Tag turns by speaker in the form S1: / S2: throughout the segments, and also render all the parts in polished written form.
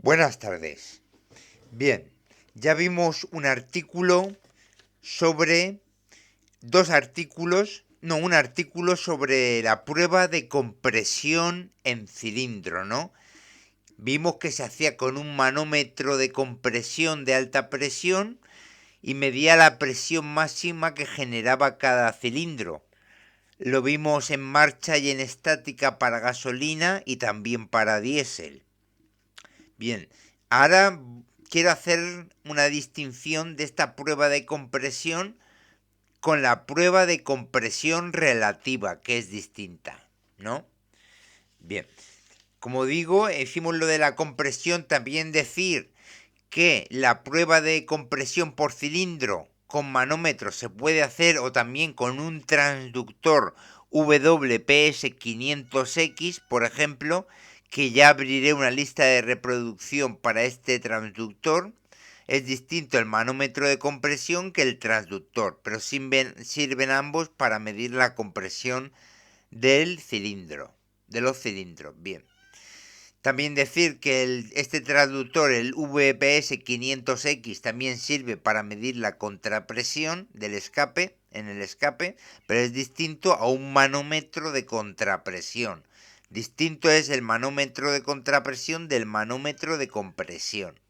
S1: Buenas tardes. Bien, ya vimos un artículo sobre un artículo sobre la prueba de compresión en cilindro, ¿no? Vimos que se hacía con un manómetro de compresión de alta presión y medía la presión máxima que generaba cada cilindro. Lo vimos en marcha y en estática para gasolina y también para diésel. Bien, ahora quiero hacer una distinción de esta prueba de compresión con la prueba de compresión relativa, que es distinta, ¿no? Bien, como digo, hicimos lo de la compresión, también decir que la prueba de compresión por cilindro con manómetro se puede hacer o también con un transductor WPS500X, por ejemplo, que ya abriré una lista de reproducción para este transductor. Es distinto el manómetro de compresión que el transductor, pero sirven ambos para medir la compresión del cilindro, de los cilindros. Bien. También decir que este traductor, el VPS500X, también sirve para medir la contrapresión del escape, en el escape, pero es distinto a un manómetro de contrapresión. Distinto es el manómetro de contrapresión del manómetro de compresión.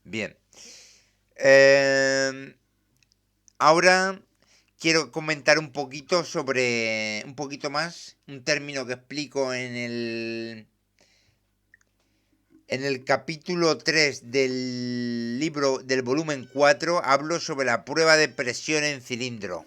S1: Bien. Ahora quiero comentar un poquito más, un término que explico en el capítulo 3 del libro del volumen 4 hablo sobre la prueba de presión en cilindro.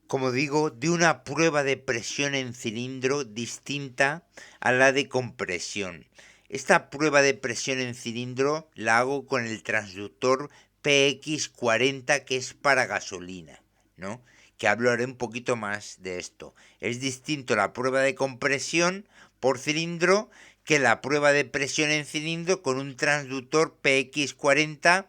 S1: Como digo, de una prueba de presión en cilindro distinta a la de compresión. Esta prueba de presión en cilindro la hago con el transductor PX40, que es para gasolina, ¿no? Que hablaré un poquito más de esto. Es distinto la prueba de compresión por cilindro que la prueba de presión en cilindro con un transductor PX40,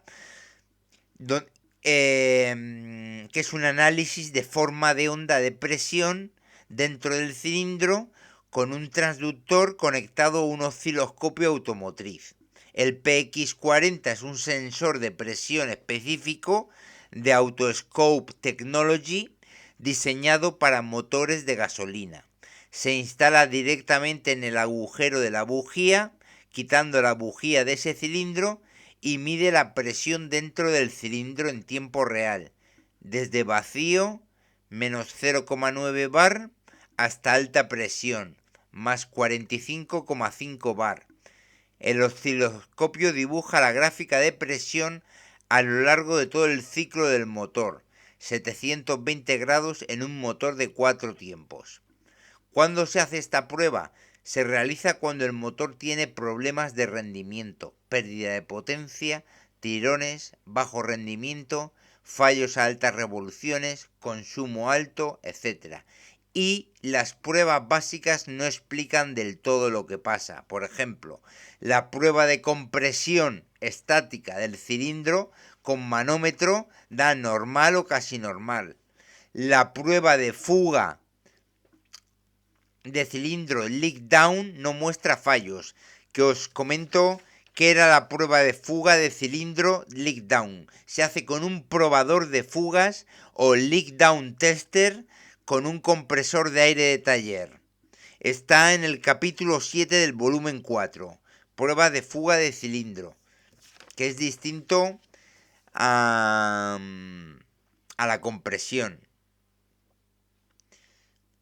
S1: que es un análisis de forma de onda de presión dentro del cilindro con un transductor conectado a un osciloscopio automotriz. El PX40 es un sensor de presión específico de Autoscope Technology diseñado para motores de gasolina. Se instala directamente en el agujero de la bujía, quitando la bujía de ese cilindro, y mide la presión dentro del cilindro en tiempo real, desde vacío, menos 0,9 bar, hasta alta presión, más 45,5 bar. El osciloscopio dibuja la gráfica de presión a lo largo de todo el ciclo del motor, 720 grados en un motor de 4 tiempos. ¿Cuándo se hace esta prueba? Se realiza cuando el motor tiene problemas de rendimiento, pérdida de potencia, tirones, bajo rendimiento, fallos a altas revoluciones, consumo alto, etc. Y las pruebas básicas no explican del todo lo que pasa. Por ejemplo, la prueba de compresión estática del cilindro con manómetro da normal o casi normal. La prueba de fuga de cilindro leak down no muestra fallos, que os comento que era la prueba de fuga de cilindro leak down. Se hace con un probador de fugas o leak down tester con un compresor de aire de taller. Está en el capítulo 7 del volumen 4, prueba de fuga de cilindro, que es distinto a la compresión.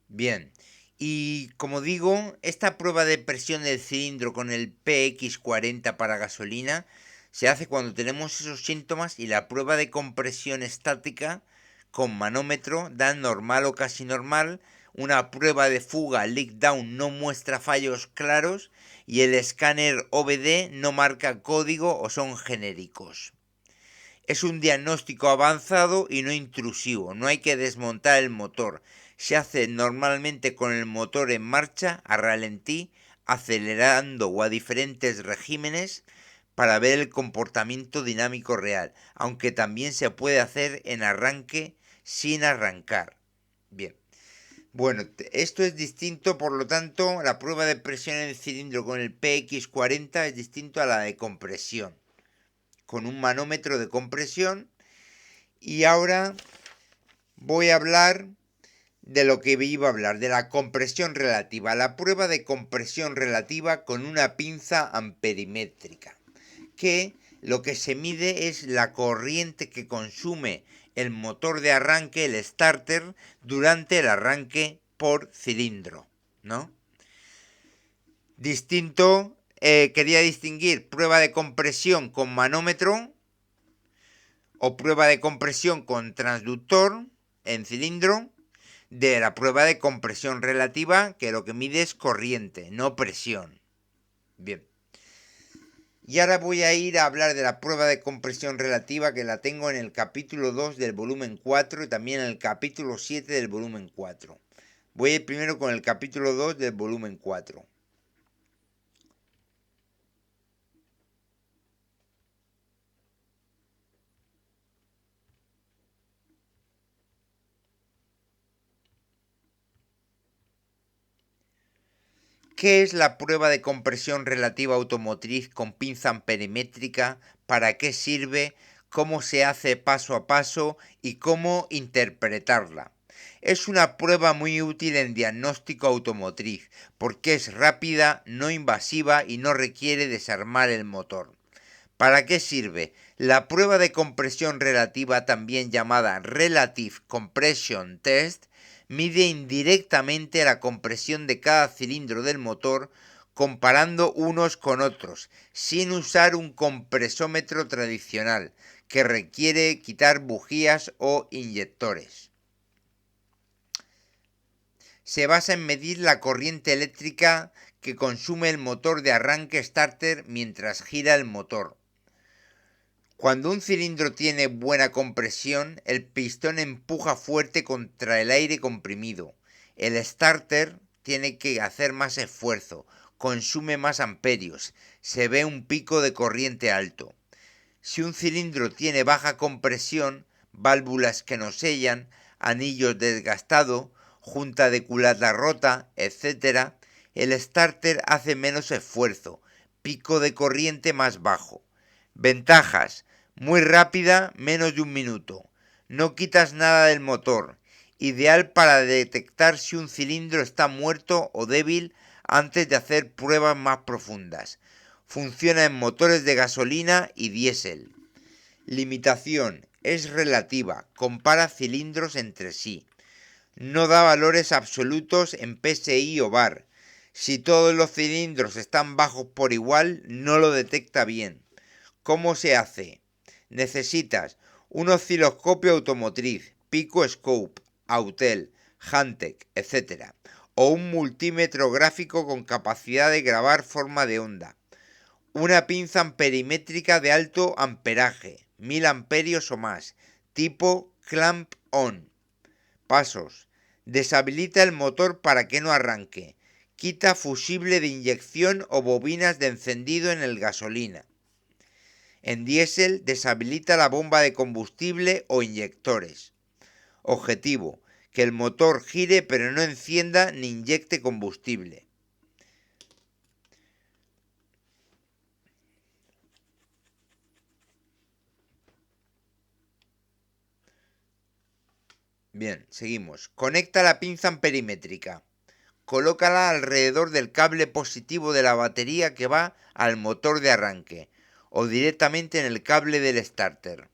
S1: Bien, y como digo, esta prueba de presión del cilindro con el PX40 para gasolina se hace cuando tenemos esos síntomas, y la prueba de compresión estática con manómetro da normal o casi normal. Una prueba de fuga leak down no muestra fallos claros y el escáner OBD no marca código o son genéricos. Es un diagnóstico avanzado y no intrusivo, no hay que desmontar el motor. Se hace normalmente con el motor en marcha, a ralentí, acelerando o a diferentes regímenes para ver el comportamiento dinámico real, aunque también se puede hacer en arranque sin arrancar. Bien. Bueno, esto es distinto, por lo tanto, la prueba de presión en el cilindro con el PX40 es distinto a la de compresión, con un manómetro de compresión. Y ahora voy a hablar de lo que iba a hablar, de la compresión relativa, la prueba de compresión relativa con una pinza amperimétrica, que lo que se mide es la corriente que consume el motor de arranque, el starter, durante el arranque por cilindro, ¿no? Distinto, quería distinguir prueba de compresión con manómetro o prueba de compresión con transductor en cilindro de la prueba de compresión relativa, que lo que mide es corriente, no presión. Bien. Y ahora voy a ir a hablar de la prueba de compresión relativa, que la tengo en el capítulo 2 del volumen 4 y también en el capítulo 7 del volumen 4. Voy a ir primero con el capítulo 2 del volumen 4. ¿Qué es la prueba de compresión relativa automotriz con pinza amperimétrica? ¿Para qué sirve? ¿Cómo se hace paso a paso? ¿Y cómo interpretarla? Es una prueba muy útil en diagnóstico automotriz porque es rápida, no invasiva y no requiere desarmar el motor. ¿Para qué sirve? La prueba de compresión relativa, también llamada Relative Compression Test, mide indirectamente la compresión de cada cilindro del motor comparando unos con otros, sin usar un compresómetro tradicional, que requiere quitar bujías o inyectores. Se basa en medir la corriente eléctrica que consume el motor de arranque starter mientras gira el motor. Cuando un cilindro tiene buena compresión, el pistón empuja fuerte contra el aire comprimido. El starter tiene que hacer más esfuerzo, consume más amperios, se ve un pico de corriente alto. Si un cilindro tiene baja compresión, válvulas que no sellan, anillos desgastados, junta de culata rota, etc., el starter hace menos esfuerzo, pico de corriente más bajo. Ventajas: muy rápida, menos de un minuto. No quitas nada del motor. Ideal para detectar si un cilindro está muerto o débil antes de hacer pruebas más profundas. Funciona en motores de gasolina y diésel. Limitación: es relativa, compara cilindros entre sí. No da valores absolutos en PSI o bar. Si todos los cilindros están bajos por igual, no lo detecta bien. ¿Cómo se hace? Necesitas un osciloscopio automotriz, Pico Scope, Autel, Hantec, etc. o un multímetro gráfico con capacidad de grabar forma de onda. Una pinza amperimétrica de alto amperaje, 1000 amperios o más, tipo clamp on. Pasos: deshabilita el motor para que no arranque. Quita fusible de inyección o bobinas de encendido en el gasolina. En diésel, deshabilita la bomba de combustible o inyectores. Objetivo: que el motor gire pero no encienda ni inyecte combustible. Bien, seguimos. Conecta la pinza amperimétrica. Colócala alrededor del cable positivo de la batería que va al motor de arranque o directamente en el cable del starter.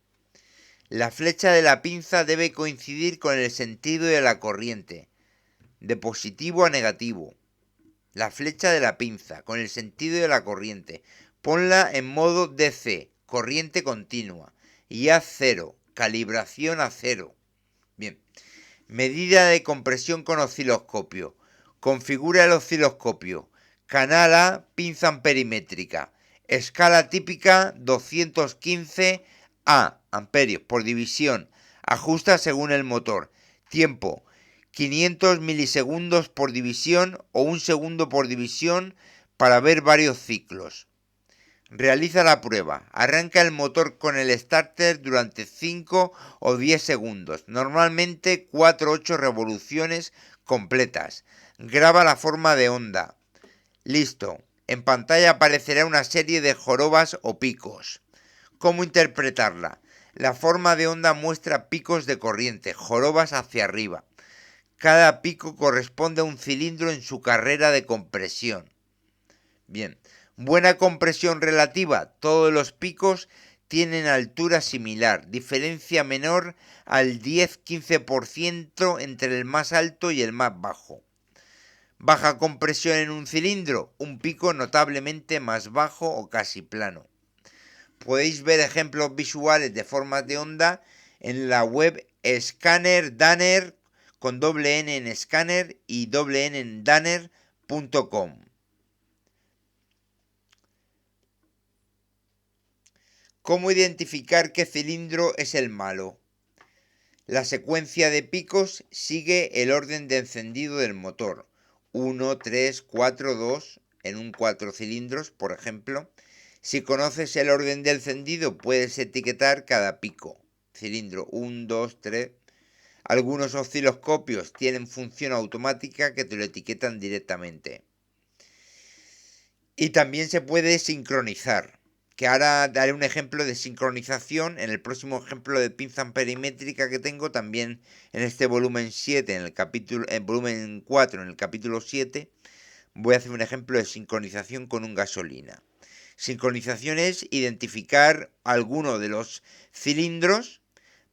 S1: La flecha de la pinza debe coincidir con el sentido de la corriente, de positivo a negativo. La flecha de la pinza con el sentido de la corriente. Ponla en modo DC, corriente continua, y haz cero, calibración a cero. Bien. Medida de compresión con osciloscopio. Configura el osciloscopio. Canal A, pinza amperimétrica. Escala típica 215 A, amperios por división. Ajusta según el motor. Tiempo: 500 milisegundos por división o un segundo por división para ver varios ciclos. Realiza la prueba. Arranca el motor con el starter durante 5 o 10 segundos, normalmente 4 o 8 revoluciones completas. Graba la forma de onda. Listo. En pantalla aparecerá una serie de jorobas o picos. ¿Cómo interpretarla? La forma de onda muestra picos de corriente, jorobas hacia arriba. Cada pico corresponde a un cilindro en su carrera de compresión. Bien, buena compresión relativa. Todos los picos tienen altura similar, diferencia menor al 10-15% entre el más alto y el más bajo. Baja compresión en un cilindro, un pico notablemente más bajo o casi plano. Podéis ver ejemplos visuales de formas de onda en la web Scanner Danner con doble N en Scanner y doble N en Danner.com. ¿Cómo identificar qué cilindro es el malo? La secuencia de picos sigue el orden de encendido del motor. 1, 3, 4, 2 en un 4 cilindros, por ejemplo. Si conoces el orden de encendido, puedes etiquetar cada pico. Cilindro 1, 2, 3. Algunos osciloscopios tienen función automática que te lo etiquetan directamente. Y también se puede sincronizar, que ahora daré un ejemplo de sincronización en el próximo ejemplo de pinza perimétrica que tengo también en este volumen 7, en volumen 4, en el capítulo 7, voy a hacer un ejemplo de sincronización con un gasolina. Sincronización es identificar alguno de los cilindros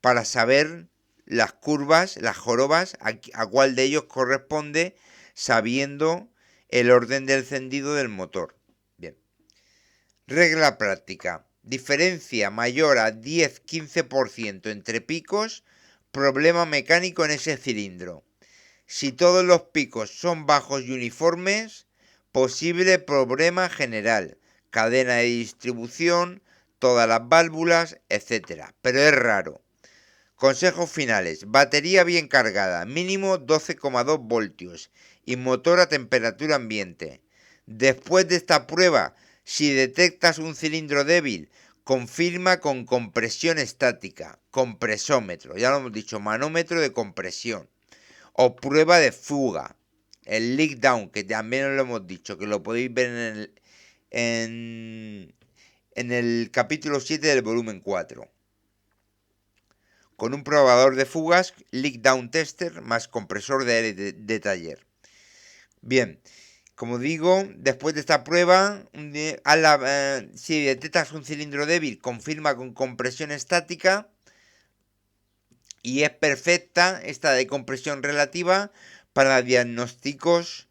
S1: para saber las curvas, las jorobas, a cuál de ellos corresponde, sabiendo el orden de encendido del motor. Bien. Regla práctica. Diferencia mayor a 10-15% entre picos, problema mecánico en ese cilindro. Si todos los picos son bajos y uniformes, posible problema general, cadena de distribución, todas las válvulas, etc. Pero es raro. Consejos finales. Batería bien cargada, mínimo 12,2 voltios y motor a temperatura ambiente. Después de esta prueba, si detectas un cilindro débil, confirma con compresión estática, compresómetro, ya lo hemos dicho, manómetro de compresión, o prueba de fuga, el leak down, que también lo hemos dicho, que lo podéis ver en el capítulo 7 del volumen 4. Con un probador de fugas, leak down tester más compresor de aire de taller. Bien, como digo, después de esta prueba, si detectas un cilindro débil, confirma con compresión estática y es perfecta esta de compresión relativa para diagnósticos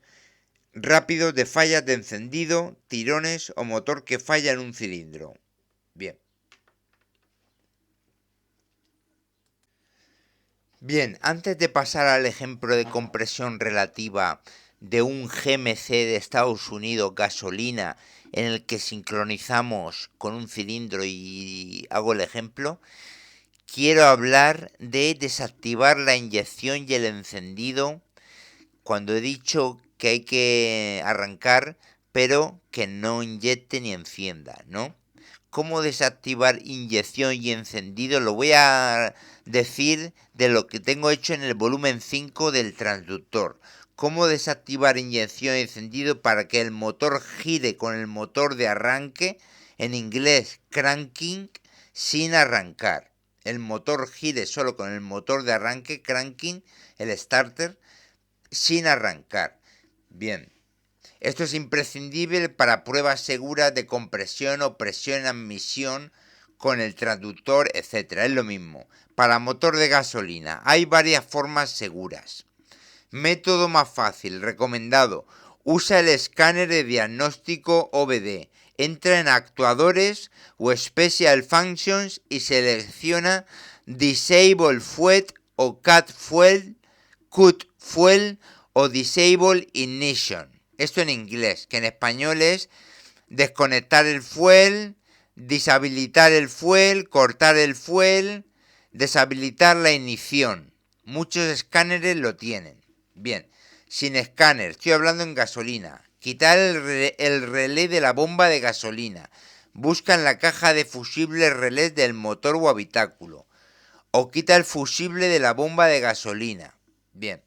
S1: rápidos de fallas de encendido, tirones o motor que falla en un cilindro. Bien. Bien, antes de pasar al ejemplo de compresión relativa de un GMC de Estados Unidos gasolina en el que sincronizamos con un cilindro y hago el ejemplo, quiero hablar de desactivar la inyección y el encendido cuando he dicho que hay que arrancar, pero que no inyecte ni encienda, ¿no? ¿Cómo desactivar inyección y encendido? Lo voy a decir de lo que tengo hecho en el volumen 5 del transductor. Cómo desactivar inyección y encendido para que el motor gire con el motor de arranque, en inglés cranking, sin arrancar. El motor gire solo con el motor de arranque, cranking, el starter, sin arrancar. Bien. Esto es imprescindible para pruebas seguras de compresión o presión en admisión con el transductor, etc. Es lo mismo. Para motor de gasolina hay varias formas seguras. Método más fácil, recomendado. Usa el escáner de diagnóstico OBD. Entra en actuadores o Special Functions y selecciona Disable Fuel o Cut Fuel o Disable Ignition. Esto en inglés, que en español es desconectar el fuel, deshabilitar el fuel, cortar el fuel, deshabilitar la ignición. Muchos escáneres lo tienen. Bien, sin escáner, estoy hablando en gasolina. Quitar el relé de la bomba de gasolina. Busca en la caja de fusibles relés del motor o habitáculo. O quita el fusible de la bomba de gasolina. Bien.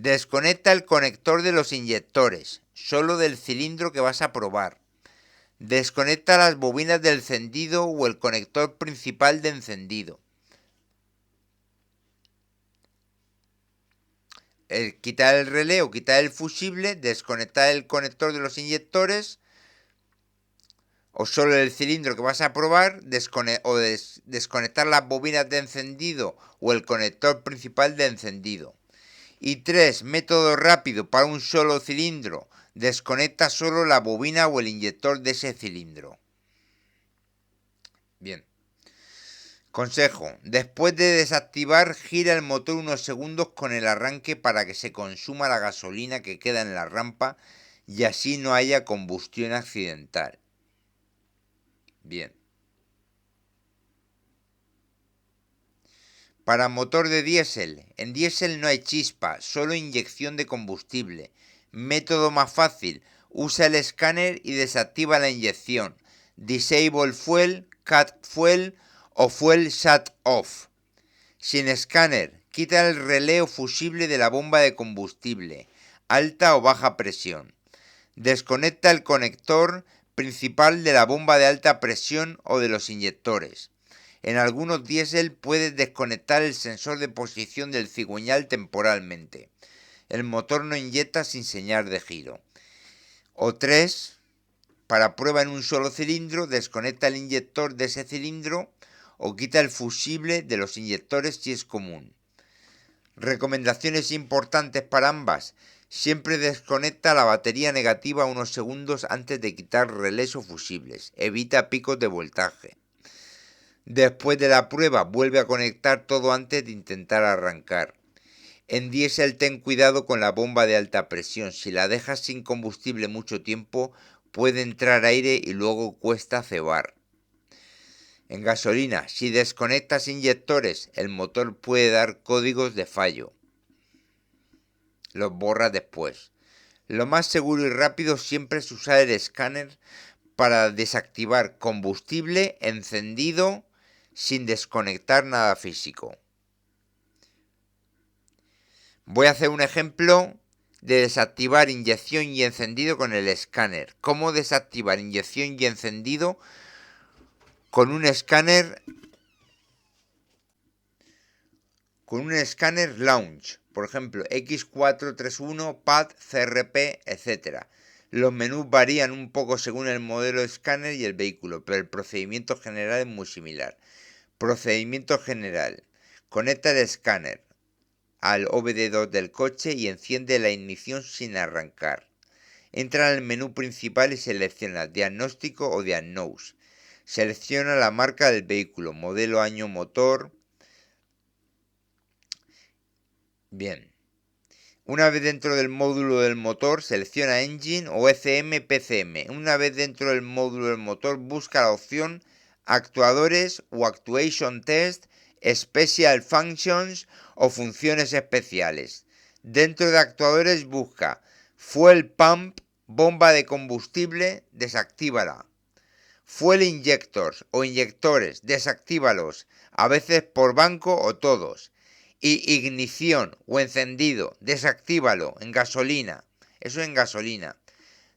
S1: Desconecta el conector de los inyectores, solo del cilindro que vas a probar. Desconecta las bobinas del encendido o el conector principal de encendido. Quitar el relé o quitar el fusible, desconectar el conector de los inyectores o solo el cilindro que vas a probar, desconectar las bobinas de encendido o el conector principal de encendido. Y 3. Método rápido para un solo cilindro. Desconecta solo la bobina o el inyector de ese cilindro. Bien. Consejo. Después de desactivar, gira el motor unos segundos con el arranque para que se consuma la gasolina que queda en la rampa y así no haya combustión accidental. Bien. Para motor de diésel. En diésel no hay chispa, solo inyección de combustible. Método más fácil. Usa el escáner y desactiva la inyección. Disable fuel, cut fuel o fuel shut off. Sin escáner, quita el relé o fusible de la bomba de combustible, alta o baja presión. Desconecta el conector principal de la bomba de alta presión o de los inyectores. En algunos diésel puedes desconectar el sensor de posición del cigüeñal temporalmente. El motor no inyecta sin señal de giro. O 3. Para prueba en un solo cilindro, desconecta el inyector de ese cilindro o quita el fusible de los inyectores si es común. Recomendaciones importantes para ambas. Siempre desconecta la batería negativa unos segundos antes de quitar relés o fusibles. Evita picos de voltaje. Después de la prueba, vuelve a conectar todo antes de intentar arrancar. En diésel ten cuidado con la bomba de alta presión. Si la dejas sin combustible mucho tiempo, puede entrar aire y luego cuesta cebar. En gasolina, si desconectas inyectores, el motor puede dar códigos de fallo. Los borras después. Lo más seguro y rápido siempre es usar el escáner para desactivar combustible encendido sin desconectar nada físico. Voy a hacer un ejemplo de desactivar inyección y encendido con el escáner. ¿Cómo desactivar inyección y encendido con un escáner launch? Por ejemplo, X431, PAD, CRP, etc. Los menús varían un poco según el modelo de escáner y el vehículo, pero el procedimiento general es muy similar. Procedimiento general. Conecta el escáner al OBD2 del coche y enciende la ignición sin arrancar. Entra en el menú principal y selecciona Diagnóstico o Diagnose. Selecciona la marca del vehículo, modelo, año, motor. Bien. Una vez dentro del módulo del motor, selecciona Engine o ECM-PCM. Una vez dentro del módulo del motor, busca la opción Actuadores o Actuation Test, Special Functions o Funciones Especiales. Dentro de Actuadores busca Fuel Pump, bomba de combustible, desactívala. Fuel Injectors o inyectores, desactívalos, a veces por banco o todos. Y ignición o encendido, desactívalo en gasolina. Eso en gasolina.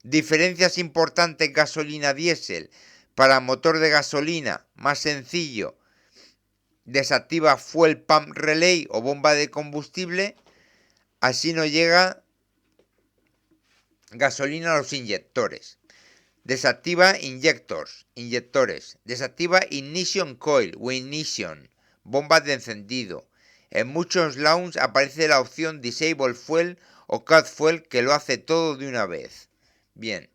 S1: Diferencias importantes gasolina diésel. Para motor de gasolina, más sencillo. Desactiva Fuel Pump Relay o bomba de combustible. Así no llega gasolina a los inyectores. Desactiva inyectores. Desactiva Ignition Coil o Ignition, bombas de encendido. En muchos launch aparece la opción Disable Fuel o Cut Fuel que lo hace todo de una vez. Bien,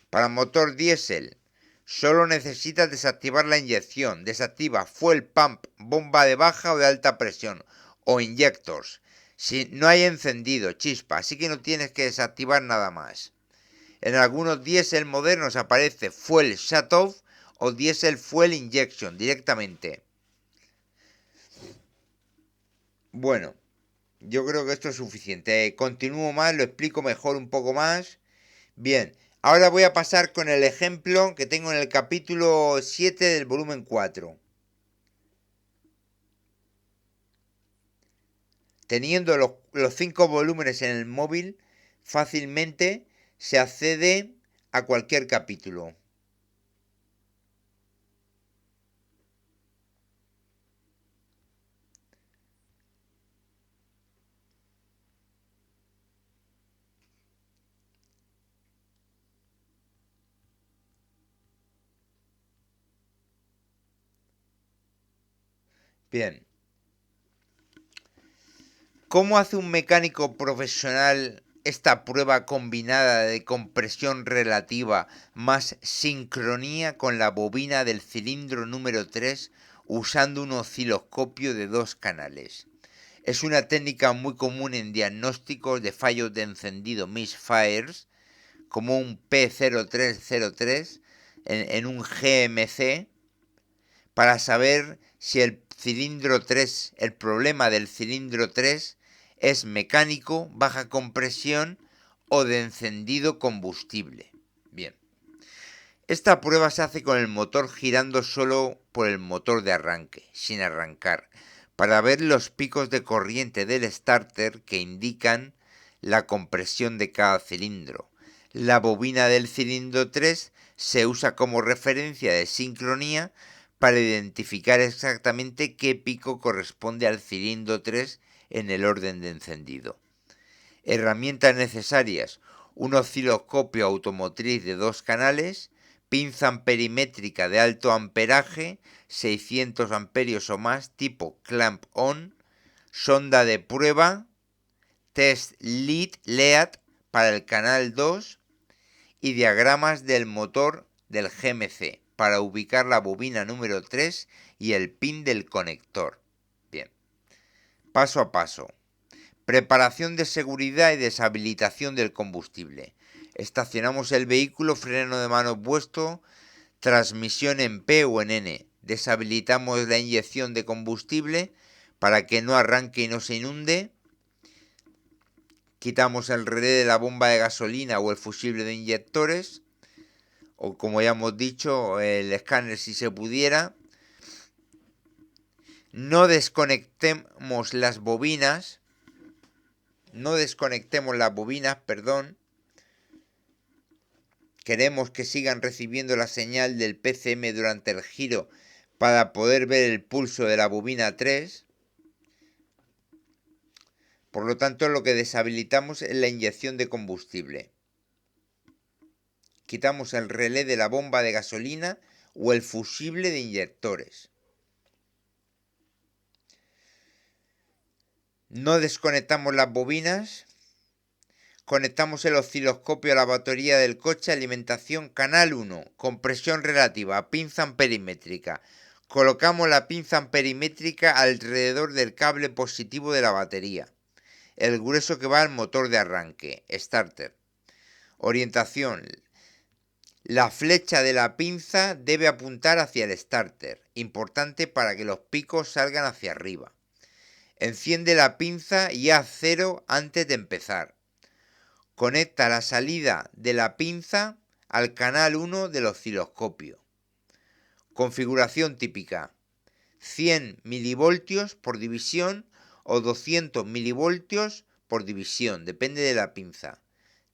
S1: para motor diésel, solo necesitas desactivar la inyección. Desactiva Fuel Pump, bomba de baja o de alta presión, o Injectors. Si no hay encendido, chispa, así que no tienes que desactivar nada más. En algunos diésel modernos aparece Fuel Shut Off o Diesel Fuel Injection directamente. Bueno, yo creo que esto es suficiente. Continúo más, lo explico mejor un poco más. Bien, ahora voy a pasar con el ejemplo que tengo en el capítulo 7 del volumen 4. Teniendo los 5 volúmenes en el móvil, fácilmente se accede a cualquier capítulo. Bien. ¿Cómo hace un mecánico profesional esta prueba combinada de compresión relativa más sincronía con la bobina del cilindro número 3 usando un osciloscopio de 2 canales? Es una técnica muy común en diagnósticos de fallos de encendido misfires, como un P0303 en un GMC, para saber si el problema del cilindro 3 es mecánico, baja compresión o de encendido combustible. Bien. Esta prueba se hace con el motor girando solo por el motor de arranque, sin arrancar, para ver los picos de corriente del starter que indican la compresión de cada cilindro. La bobina del cilindro 3 se usa como referencia de sincronía para identificar exactamente qué pico corresponde al cilindro 3 en el orden de encendido. Herramientas necesarias: un osciloscopio automotriz de 2 canales, pinza amperimétrica de alto amperaje, 600 amperios o más, tipo clamp-on, sonda de prueba, test lead para el canal 2 y diagramas del motor del GMC para ubicar la bobina número 3 y el pin del conector. Bien, paso a paso. Preparación de seguridad y deshabilitación del combustible. Estacionamos el vehículo, freno de mano puesto, transmisión en P o en N. Deshabilitamos la inyección de combustible para que no arranque y no se inunde. Quitamos el relé de la bomba de gasolina o el fusible de inyectores, o como ya hemos dicho, el escáner si se pudiera. No desconectemos las bobinas. Queremos que sigan recibiendo la señal del PCM durante el giro para poder ver el pulso de la bobina 3. Por lo tanto, lo que deshabilitamos es la inyección de combustible. Quitamos el relé de la bomba de gasolina o el fusible de inyectores. No desconectamos las bobinas. Conectamos el osciloscopio a la batería del coche, alimentación canal 1, compresión relativa, pinza amperimétrica. Colocamos la pinza amperimétrica alrededor del cable positivo de la batería, el grueso que va al motor de arranque, starter. Orientación: la flecha de la pinza debe apuntar hacia el starter, importante para que los picos salgan hacia arriba. Enciende la pinza y haz 0 antes de empezar. Conecta la salida de la pinza al canal 1 del osciloscopio. Configuración típica: 100 milivoltios por división o 200 milivoltios por división, depende de la pinza.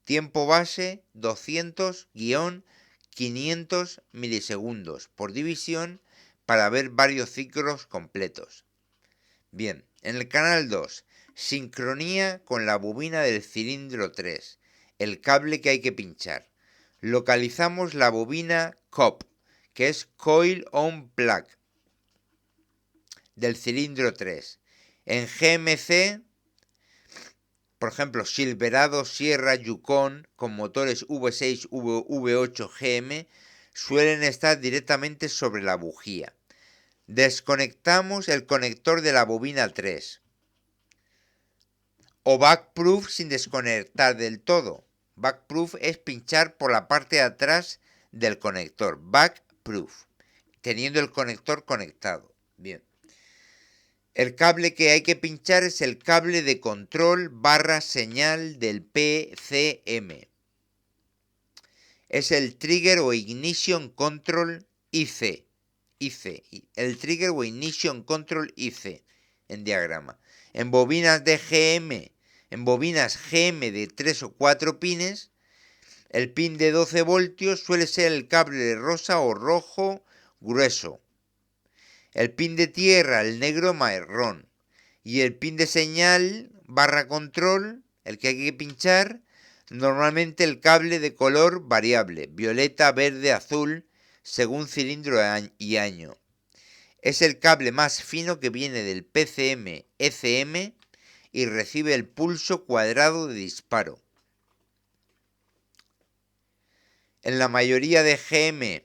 S1: Tiempo base 200-500 milisegundos por división para ver varios ciclos completos. Bien, en el canal 2, sincronía con la bobina del cilindro 3, el cable que hay que pinchar. Localizamos la bobina COP, que es Coil On Plug, del cilindro 3. En GMC, por ejemplo, Silverado, Sierra, Yukon, con motores V6, V8 GM, suelen estar directamente sobre la bujía. Desconectamos el conector de la bobina 3. O backproof sin desconectar del todo. Backproof es pinchar por la parte de atrás del conector. Backproof, teniendo el conector conectado. Bien. El cable que hay que pinchar es el cable de control / señal del PCM. Es el Trigger o Ignition Control IC. El Trigger o Ignition Control IC en diagrama. En bobinas de GM En bobinas GM de 3 o 4 pines, el pin de 12 voltios suele ser el cable rosa o rojo grueso. El pin de tierra, el negro marrón. Y el pin de señal barra control, el que hay que pinchar, normalmente el cable de color variable, violeta, verde, azul, según cilindro y año. Es el cable más fino que viene del PCM-ECM y recibe el pulso cuadrado de disparo. En la mayoría de GM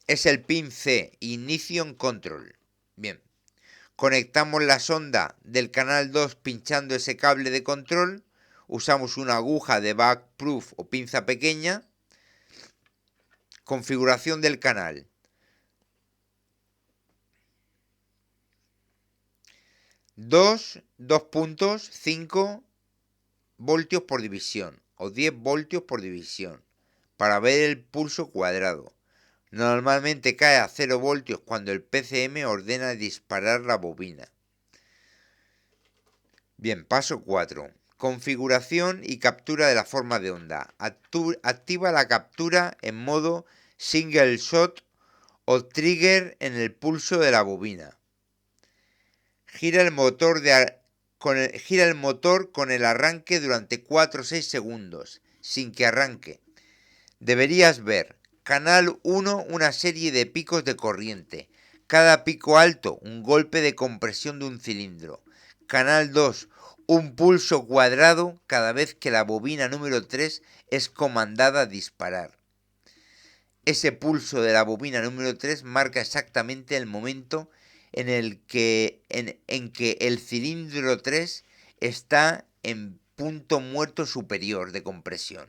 S1: es el pin C, Ignition Control. Bien, conectamos la sonda del canal 2 pinchando ese cable de control. Usamos una aguja de backproof o pinza pequeña. Configuración del canal. 2.5 voltios por división o 10 voltios por división para ver el pulso cuadrado. Normalmente cae a 0 voltios cuando el PCM ordena disparar la bobina. Bien, paso 4. Configuración y captura de la forma de onda. Activa la captura en modo single shot o trigger en el pulso de la bobina. Gira el motor con el arranque durante 4 o 6 segundos, sin que arranque. Deberías ver: canal 1, una serie de picos de corriente. Cada pico alto, un golpe de compresión de un cilindro. Canal 2, un pulso cuadrado cada vez que la bobina número 3 es comandada a disparar. Ese pulso de la bobina número 3 marca exactamente el momento en que el cilindro 3 está en punto muerto superior de compresión.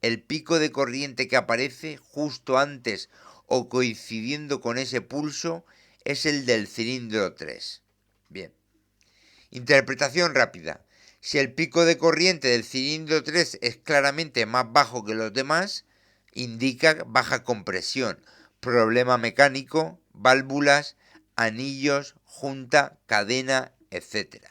S1: El pico de corriente que aparece justo antes o coincidiendo con ese pulso es el del cilindro 3. Bien. Interpretación rápida. Si el pico de corriente del cilindro 3 es claramente más bajo que los demás, indica baja compresión, problema mecánico, válvulas, anillos, junta, cadena, etc.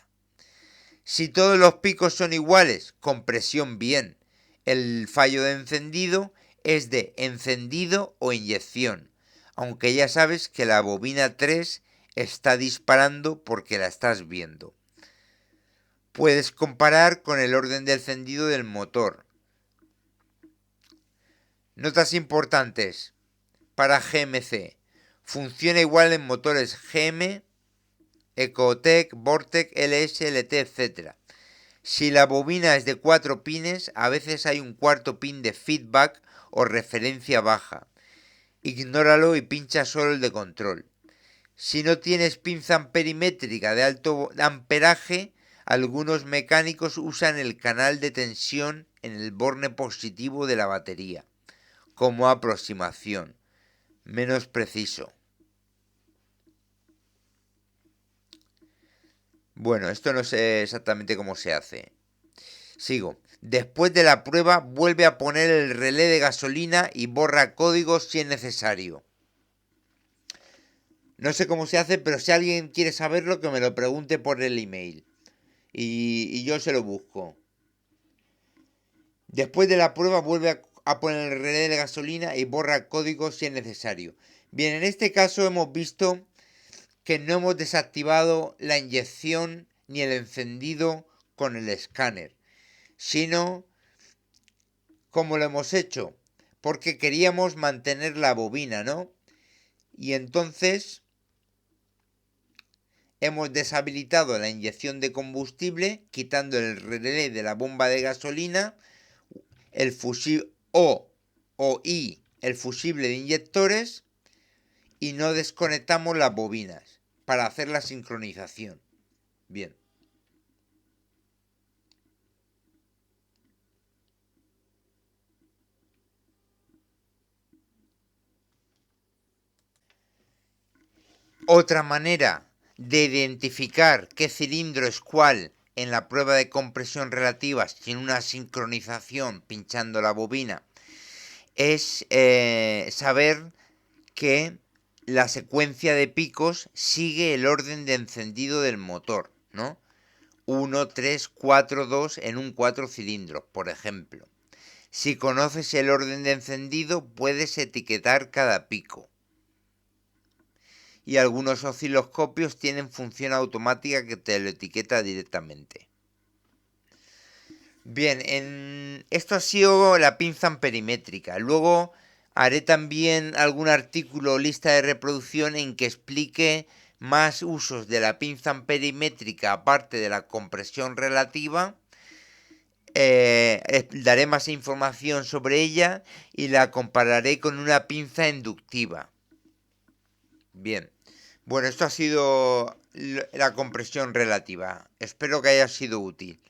S1: Si todos los picos son iguales, compresión bien. El fallo de encendido es de encendido o inyección, aunque ya sabes que la bobina 3 está disparando porque la estás viendo. Puedes comparar con el orden de encendido del motor. Notas importantes para GMC. Funciona igual en motores GM, Ecotec, Vortec, LS, LT, etc. Si la bobina es de 4 pines, a veces hay un cuarto pin de feedback o referencia baja. Ignóralo y pincha solo el de control. Si no tienes pinza amperimétrica de alto amperaje, algunos mecánicos usan el canal de tensión en el borne positivo de la batería como aproximación, menos preciso. Bueno, esto no sé exactamente cómo se hace. Sigo. Después de la prueba, vuelve a poner el relé de gasolina y borra códigos si es necesario. No sé cómo se hace, pero si alguien quiere saberlo, que me lo pregunte por el email. Y yo se lo busco. Después de la prueba, vuelve a poner el relé de gasolina y borra códigos si es necesario. Bien, en este caso hemos visto que no hemos desactivado la inyección ni el encendido con el escáner, sino como lo hemos hecho, porque queríamos mantener la bobina, ¿no? Y entonces hemos deshabilitado la inyección de combustible, quitando el relé de la bomba de gasolina, el fusible el fusible de inyectores, y no desconectamos las bobinas para hacer la sincronización. Bien. Otra manera de identificar qué cilindro es cuál en la prueba de compresión relativa sin una sincronización pinchando la bobina es saber que la secuencia de picos sigue el orden de encendido del motor, ¿no? 1, 3, 4, 2 en un 4 cilindros, por ejemplo. Si conoces el orden de encendido, puedes etiquetar cada pico. Y algunos osciloscopios tienen función automática que te lo etiqueta directamente. Bien, esto ha sido la pinza amperimétrica. Luego haré también algún artículo o lista de reproducción en que explique más usos de la pinza amperimétrica aparte de la compresión relativa. Daré más información sobre ella y la compararé con una pinza inductiva. Bien, bueno, esto ha sido la compresión relativa. Espero que haya sido útil.